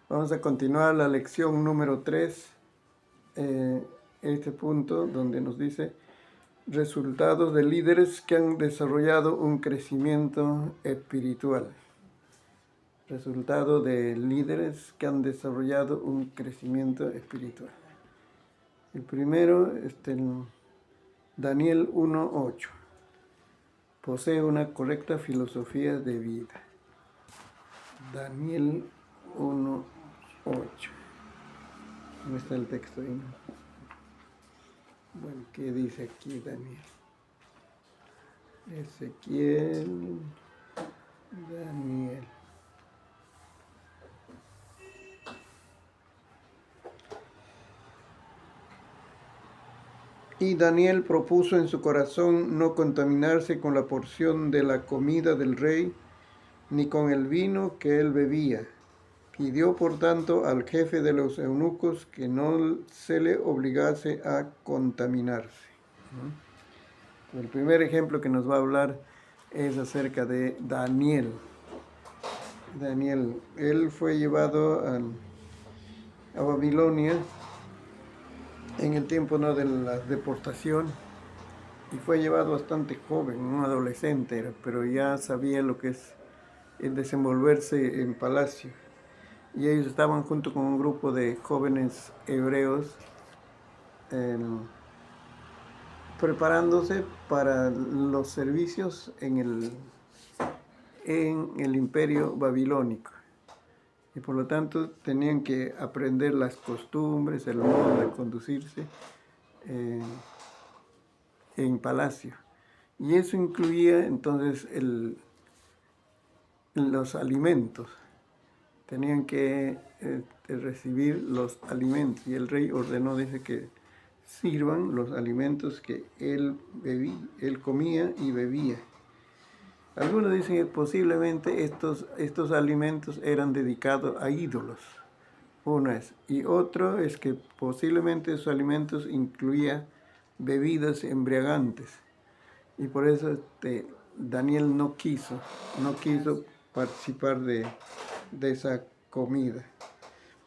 Vamos a continuar la lección número 3, este punto donde nos dice resultados de líderes que han desarrollado un crecimiento espiritual. Resultado de líderes que han desarrollado un crecimiento espiritual. El primero, Daniel 1:8. Posee una correcta filosofía de vida. Daniel 1:8. ¿Dónde está el texto ahí? Bueno, ¿qué dice aquí Daniel? Ezequiel, Daniel. Y Daniel propuso en su corazón no contaminarse con la porción de la comida del rey, ni con el vino que él bebía. Pidió, por tanto, al jefe de los eunucos que no se le obligase a contaminarse. El primer ejemplo que nos va a hablar es acerca de Daniel. Daniel, él fue llevado a Babilonia en el tiempo, ¿no?, de la deportación, y fue llevado bastante joven, un adolescente era, pero ya sabía lo que es el desenvolverse en palacio. Y ellos estaban junto con un grupo de jóvenes hebreos preparándose para los servicios en el imperio babilónico. Y por lo tanto tenían que aprender las costumbres, el modo de conducirse en palacio. Y eso incluía entonces los alimentos. Tenían que recibir los alimentos, y el rey ordenó, dice, que sirvan los alimentos que él comía y bebía. Algunos dicen que posiblemente estos alimentos eran dedicados a ídolos, uno es, y otro es que posiblemente esos alimentos incluían bebidas embriagantes, y por eso Daniel no quiso participar de esa comida,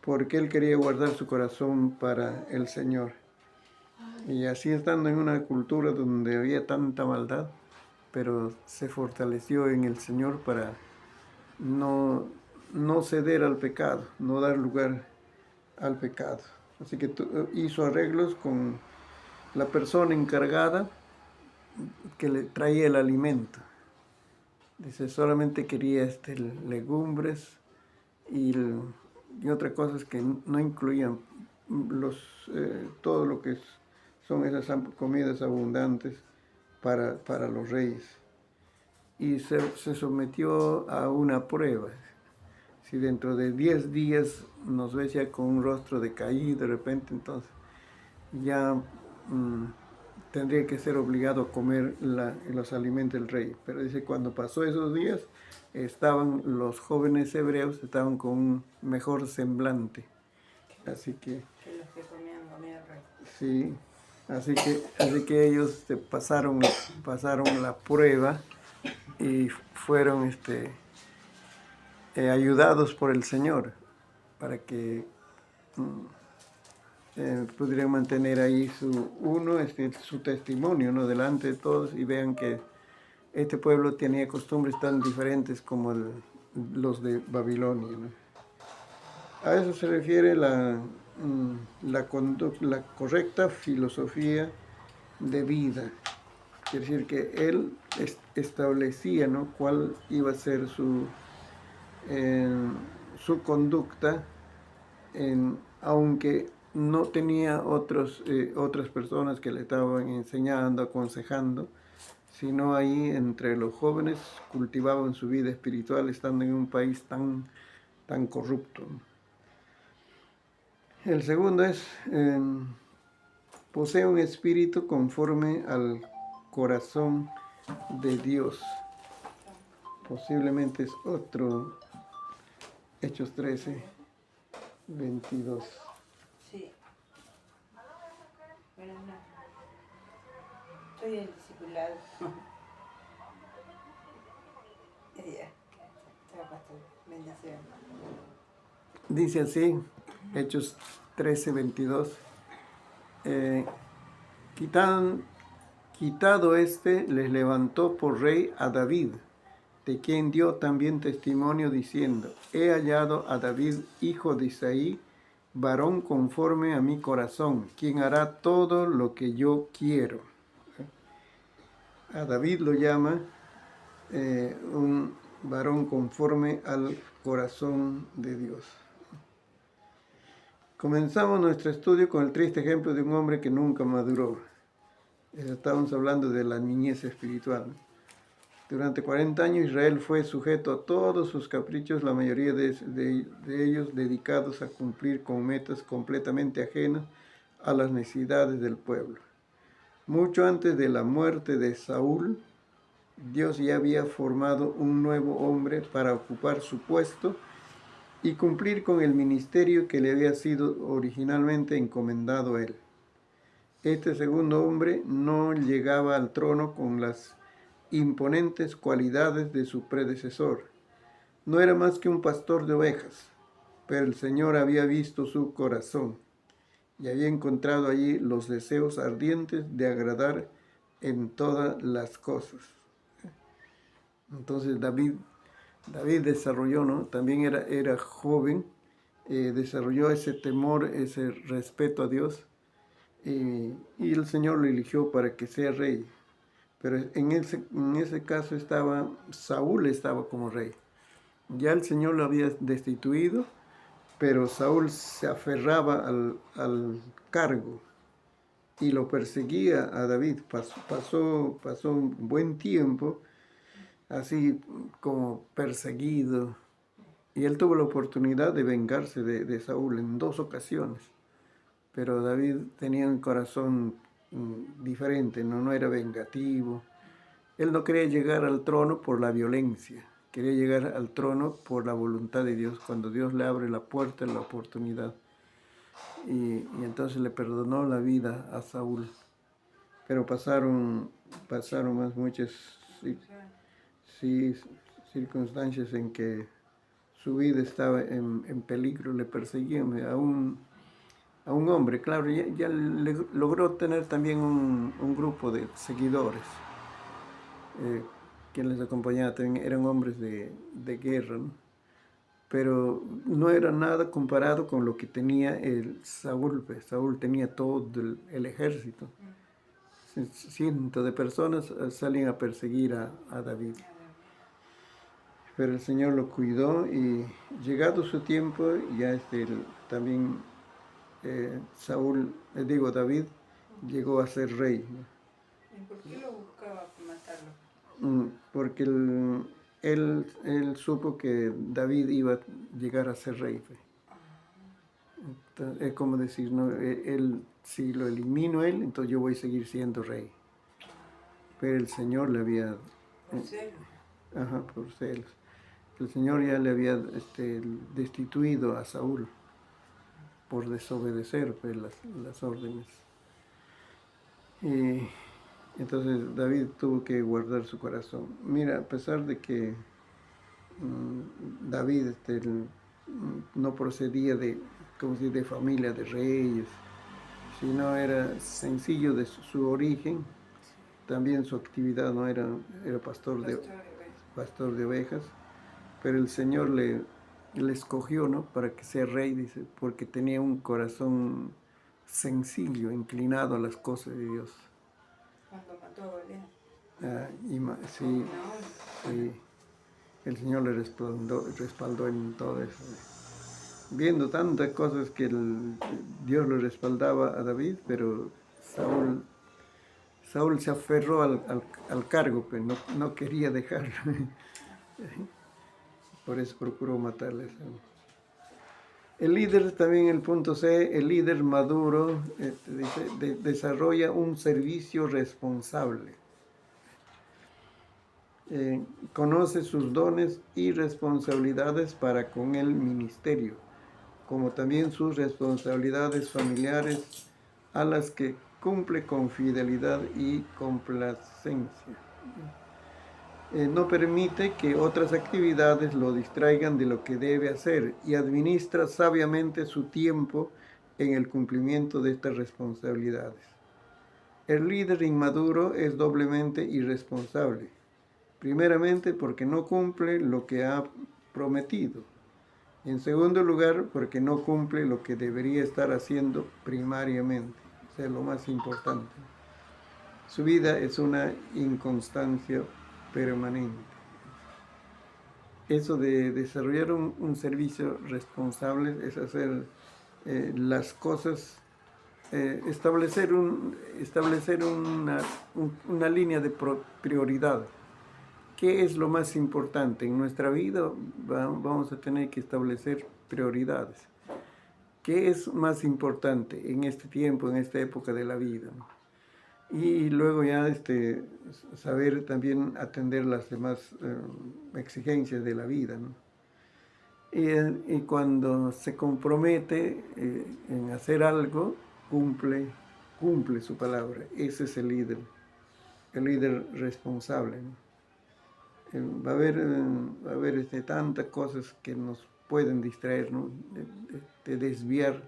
porque él quería guardar su corazón para el Señor. Y así, estando en una cultura donde había tanta maldad, pero se fortaleció en el Señor para no ceder al pecado, no dar lugar al pecado. Así que hizo arreglos con la persona encargada que le traía el alimento. Dice, solamente quería legumbres y otras cosas que no incluían todo lo que son esas comidas abundantes para los reyes. Y se sometió a una prueba. Si dentro de 10 días nos ves ya con un rostro decaído de repente, entonces ya tendría que ser obligado a comer los alimentos del rey. Pero dice, cuando pasó esos días, los jóvenes hebreos estaban con un mejor semblante. Así que los que comían el rey. Sí, así que ellos pasaron la prueba y fueron ayudados por el Señor para que pudieran mantener ahí su testimonio, ¿no?, delante de todos, y vean que este pueblo tenía costumbres tan diferentes como los de Babilonia, ¿no? A eso se refiere la correcta filosofía de vida. Quiere decir que él establecía, ¿no?, cuál iba a ser su conducta, aunque no tenía otras personas que le estaban enseñando, aconsejando, sino ahí entre los jóvenes cultivaban su vida espiritual estando en un país tan corrupto. El segundo es, posee un espíritu conforme al corazón de Dios. Posiblemente es otro, Hechos 13:22. Sí. Bueno, no. Estoy en discipulado. Ya. Está Gracias, pastor. Bendición. Dice así, Hechos 13:22. Quitado este, les levantó por rey a David, de quien dio también testimonio diciendo, he hallado a David, hijo de Isaí, varón conforme a mi corazón, quien hará todo lo que yo quiero. A David lo llama un varón conforme al corazón de Dios. Comenzamos nuestro estudio con el triste ejemplo de un hombre que nunca maduró. Estábamos hablando de la niñez espiritual. Durante 40 años Israel fue sujeto a todos sus caprichos, la mayoría de ellos dedicados a cumplir con metas completamente ajenas a las necesidades del pueblo. Mucho antes de la muerte de Saúl, Dios ya había formado un nuevo hombre para ocupar su puesto y cumplir con el ministerio que le había sido originalmente encomendado a él. Este segundo hombre no llegaba al trono con las imponentes cualidades de su predecesor. No era más que un pastor de ovejas, pero el Señor había visto su corazón y había encontrado allí los deseos ardientes de agradar en todas las cosas. Entonces David desarrolló, ¿no? También era joven, desarrolló ese temor, ese respeto a Dios, y el Señor lo eligió para que sea rey. Pero en ese caso Saúl estaba como rey. Ya el Señor lo había destituido, pero Saúl se aferraba al cargo y lo perseguía a David. Pasó un buen tiempo así como perseguido. Y él tuvo la oportunidad de vengarse de Saúl en 2 ocasiones. Pero David tenía un corazón diferente, no era vengativo. Él no quería llegar al trono por la violencia, quería llegar al trono por la voluntad de Dios, cuando Dios le abre la puerta, la oportunidad. Y entonces le perdonó la vida a Saúl. Pero pasaron más muchas circunstancias en que su vida estaba en peligro, le perseguían a un hombre, claro, ya logró tener también un grupo de seguidores, quien les acompañaba, también eran hombres de guerra, ¿no? Pero no era nada comparado con lo que tenía el Saúl. Saúl tenía todo el ejército. Cientos de personas salían a perseguir a David. Pero el Señor lo cuidó y llegado su tiempo, ya también David llegó a ser rey, ¿no? ¿Y por qué lo buscaba matarlo? Porque él supo que David iba a llegar a ser rey. Entonces, es como decir, ¿no? Si lo elimino él, entonces yo voy a seguir siendo rey. Pero el Señor le había... ¿Por celos? Ajá, por celos. El Señor ya le había destituido a Saúl por desobedecer pues, las órdenes. Y entonces David tuvo que guardar su corazón. Mira, a pesar de que David no procedía de familia de reyes, sino era sencillo de su origen, también su actividad no era pastor de ovejas, pero el Señor le escogió, ¿no? Para que sea rey, dice, porque tenía un corazón sencillo, inclinado a las cosas de Dios. Cuando mató a Goliat. Sí, el Señor le respaldó en todo eso. Viendo tantas cosas que Dios le respaldaba a David, pero Saúl se aferró al cargo, pero no quería dejarlo. Por eso procuró matarle. El líder, también el punto C, el líder maduro desarrolla un servicio responsable. Conoce sus dones y responsabilidades para con el ministerio, como también sus responsabilidades familiares, a las que cumple con fidelidad y complacencia. No permite que otras actividades lo distraigan de lo que debe hacer y administra sabiamente su tiempo en el cumplimiento de estas responsabilidades. El líder inmaduro es doblemente irresponsable, primeramente porque no cumple lo que ha prometido. En segundo lugar, porque no cumple lo que debería estar haciendo primariamente. Eso es lo más importante. Su vida es una inconstancia permanente. Eso de desarrollar un servicio responsable es hacer las cosas, establecer una línea de prioridad. ¿Qué es lo más importante? En nuestra vida vamos a tener que establecer prioridades. ¿Qué es más importante en este tiempo, en esta época de la vida, ¿no? Y luego ya saber también atender las demás exigencias de la vida, ¿no? Y cuando se compromete en hacer algo, cumple su palabra. Ese es el líder responsable, ¿no? Va a haber tantas cosas que nos pueden distraer, ¿no? De desviar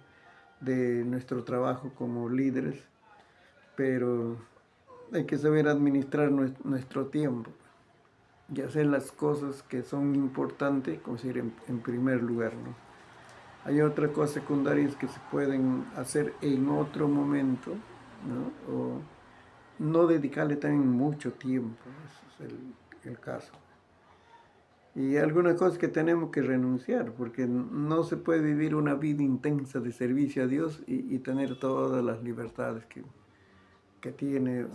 de nuestro trabajo como líderes, pero hay que saber administrar nuestro tiempo y hacer las cosas que son importantes, como decir, en primer lugar, ¿no? Hay otras cosas secundarias que se pueden hacer en otro momento, ¿no? O no dedicarle también mucho tiempo, ese es el caso. Y algunas cosas que tenemos que renunciar, porque no se puede vivir una vida intensa de servicio a Dios y tener todas las libertades que tiene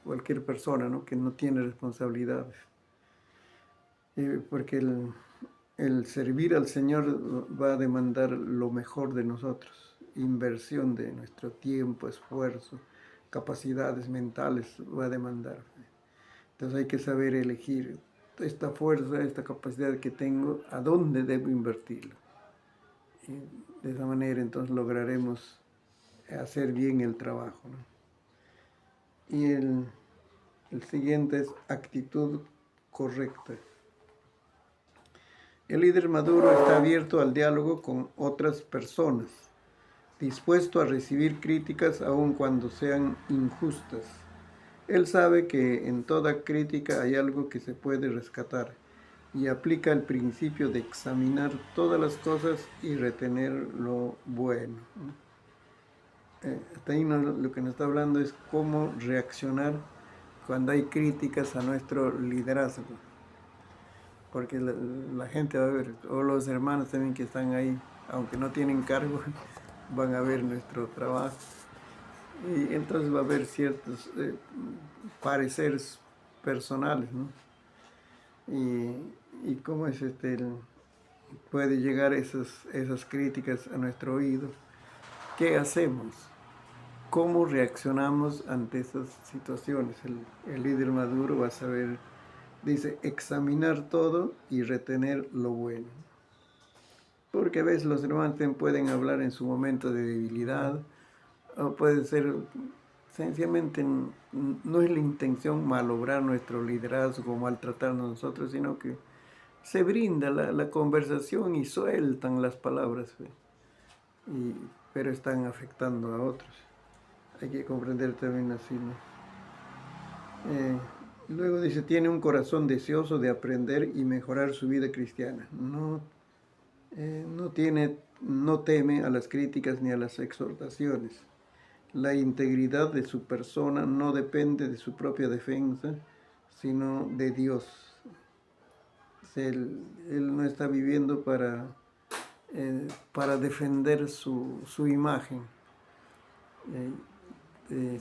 cualquier persona, ¿no? Que no tiene responsabilidades. Porque el servir al Señor va a demandar lo mejor de nosotros, inversión de nuestro tiempo, esfuerzo, capacidades mentales va a demandar. Entonces hay que saber elegir esta fuerza, esta capacidad que tengo, a dónde debo invertirlo. Y de esa manera entonces lograremos hacer bien el trabajo, ¿no? Y el siguiente es actitud correcta. El líder maduro está abierto al diálogo con otras personas, dispuesto a recibir críticas aun cuando sean injustas. Él sabe que en toda crítica hay algo que se puede rescatar y aplica el principio de examinar todas las cosas y retener lo bueno. Hasta ahí lo que nos está hablando es cómo reaccionar cuando hay críticas a nuestro liderazgo. Porque la gente va a ver, o los hermanos también que están ahí, aunque no tienen cargo, van a ver nuestro trabajo. Y entonces va a haber ciertos pareceres personales, ¿no? Y cómo es puede llegar esas críticas a nuestro oído. ¿Qué hacemos? ¿Cómo reaccionamos ante esas situaciones? El líder maduro va a saber, dice, examinar todo y retener lo bueno. Porque a veces los hermanos pueden hablar en su momento de debilidad, o puede ser sencillamente, no es la intención malograr nuestro liderazgo, maltratarnos a nosotros, sino que se brinda la conversación y sueltan las palabras, pero están afectando a otros. Hay que comprender también así, ¿no? Luego dice, tiene un corazón deseoso de aprender y mejorar su vida cristiana. No teme a las críticas ni a las exhortaciones. La integridad de su persona no depende de su propia defensa, sino de Dios. Él no está viviendo para defender su imagen,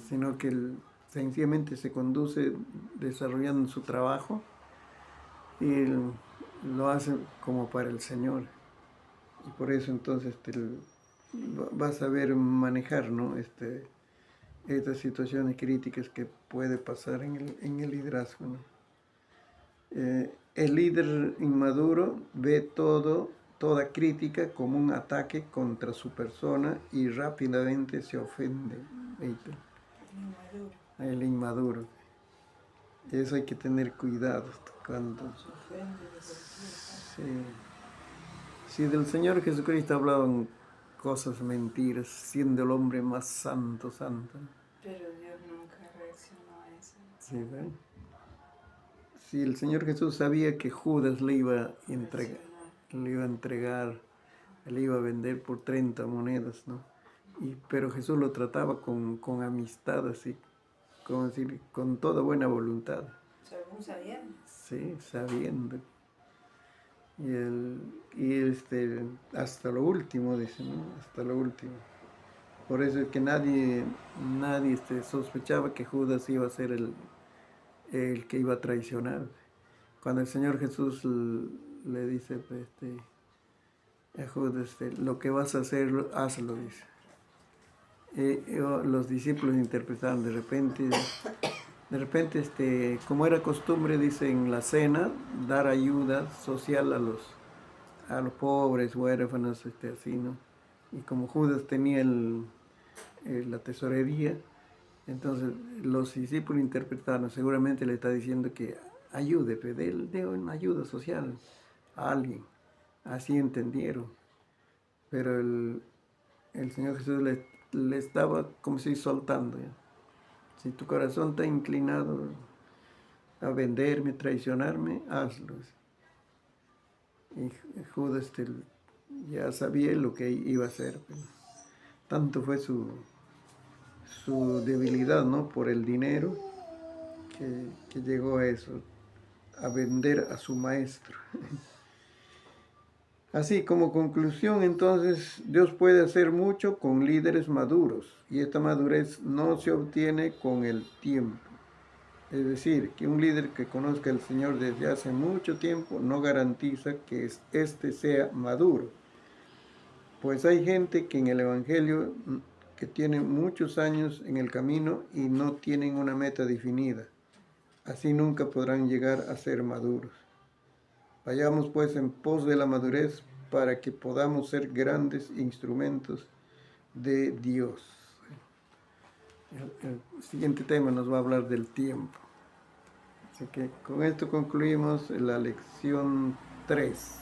sino que él sencillamente se conduce desarrollando su trabajo y él lo hace como para el Señor. Y por eso entonces va a saber manejar, ¿no? Estas situaciones críticas que puede pasar en el liderazgo, ¿no? El líder inmaduro ve toda crítica como un ataque contra su persona y rápidamente se ofende. El inmaduro. Eso hay que tener cuidado cuando... Se ofende de cualquier cosa. Sí. Si del Señor Jesucristo hablaban cosas mentiras, siendo el hombre más santo, santo. Pero Dios nunca reaccionó a eso. Sí, ¿ven? Si el Señor Jesús sabía que Judas Reaccionar. le iba a entregar, le iba a vender por 30 monedas, ¿no? Pero Jesús lo trataba con amistad, así, como decir, con toda buena voluntad. Según sabiendo. Sí, sabiendo. Y hasta lo último, dice, ¿no? Hasta lo último. Por eso es que nadie sospechaba que Judas iba a ser el que iba a traicionar. Cuando el Señor Jesús le dice pues, a Judas, lo que vas a hacer, hazlo, dice. Los discípulos interpretaron de repente, como era costumbre, dice, en la cena, dar ayuda social a los pobres, huérfanos, así, ¿no? Y como Judas tenía la tesorería, entonces los discípulos interpretaron, seguramente le está diciendo que ayude, dé una ayuda social a alguien. Así entendieron. Pero el Señor Jesús le estaba como si soltando, ¿ya? Si tu corazón está inclinado a venderme, traicionarme, hazlo. Y Judas ya sabía lo que iba a hacer. Pero tanto fue su debilidad, ¿no? Por el dinero, que llegó a eso, a vender a su maestro. Así como conclusión, entonces, Dios puede hacer mucho con líderes maduros y esta madurez no se obtiene con el tiempo. Es decir, que un líder que conozca al Señor desde hace mucho tiempo no garantiza que éste sea maduro. Pues hay gente que en el Evangelio que tiene muchos años en el camino y no tienen una meta definida. Así nunca podrán llegar a ser maduros. Vayamos pues en pos de la madurez para que podamos ser grandes instrumentos de Dios. El siguiente tema nos va a hablar del tiempo. Así que con esto concluimos la lección 3.